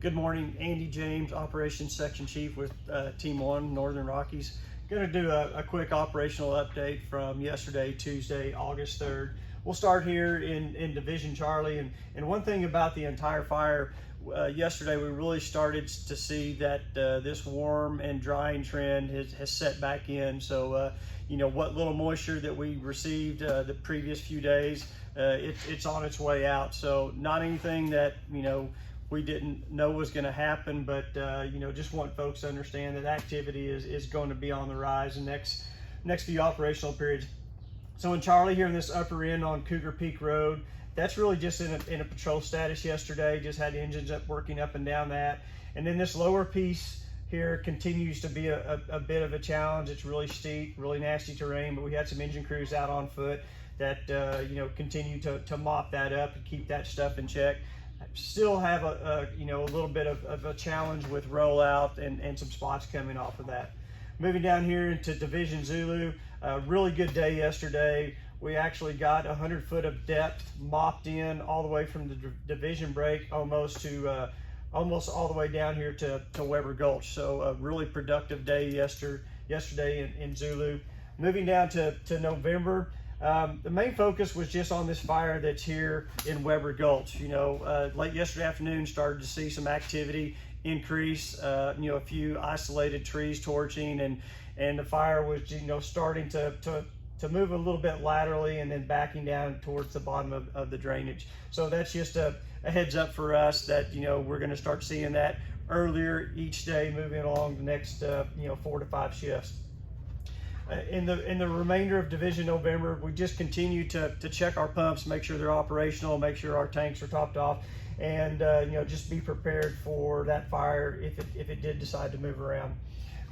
Good morning, Andy James, Operations Section Chief with Team 1, Northern Rockies. Going to do a quick operational update from yesterday, Tuesday, August 3rd. We'll start here in Division Charlie, and one thing about the entire fire, yesterday we really started to see that this warm and drying trend has set back in. So, what little moisture that we received the previous few days, it's on its way out. So not anything that, we didn't know was going to happen, but just want folks to understand that activity is going to be on the rise in next few operational periods. So in Charlie, here in this upper end on Cougar Peak Road, that's really just in a patrol status yesterday. Just had engines working up and down that, and then this lower piece here continues to be a bit of a challenge. It's really steep, really nasty terrain, but we had some engine crews out on foot that continue to mop that up and keep that stuff in check. Still have a little bit of a challenge with rollout and some spots coming off of that. Moving down here into Division Zulu, really good day yesterday. We actually got 100 foot of depth mopped in all the way from the division break almost all the way down here to Weber Gulch. So a really productive day yesterday in Zulu. Moving down to November. The main focus was just on this fire that's here in Weber Gulch. Late yesterday afternoon, started to see some activity increase. A few isolated trees torching, and the fire was starting to move a little bit laterally and then backing down towards the bottom of the drainage. So that's just a heads up for us that we're going to start seeing that earlier each day, moving along the next 4 to 5 shifts. In the remainder of Division November, we just continue to check our pumps, make sure they're operational, make sure our tanks are topped off, and just be prepared for that fire if it did decide to move around.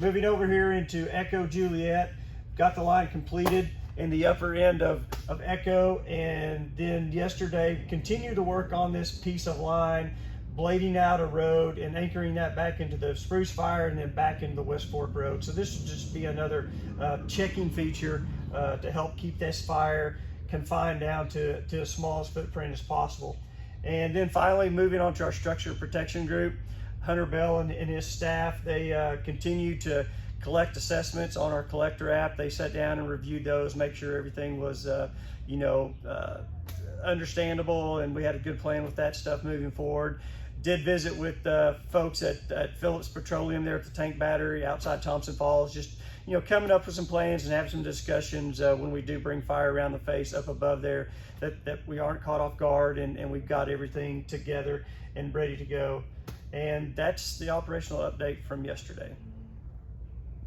Moving over here into Echo Juliet, got the line completed in the upper end of Echo, and then yesterday continued to work on this piece of line, blading out a road and anchoring that back into the Spruce Fire and then back into the West Fork Road. So this will just be another checking feature to help keep this fire confined down to as small as footprint as possible. And then finally, moving on to our structure protection group, Hunter Bell and his staff, they continue to collect assessments on our collector app. They sat down and reviewed those, make sure everything was understandable, and we had a good plan with that stuff moving forward. Did visit with folks at Phillips Petroleum there at the tank battery outside Thompson Falls, just coming up with some plans and have some discussions when we do bring fire around the face up above there, that we aren't caught off guard and we've got everything together and ready to go. And that's the operational update from yesterday.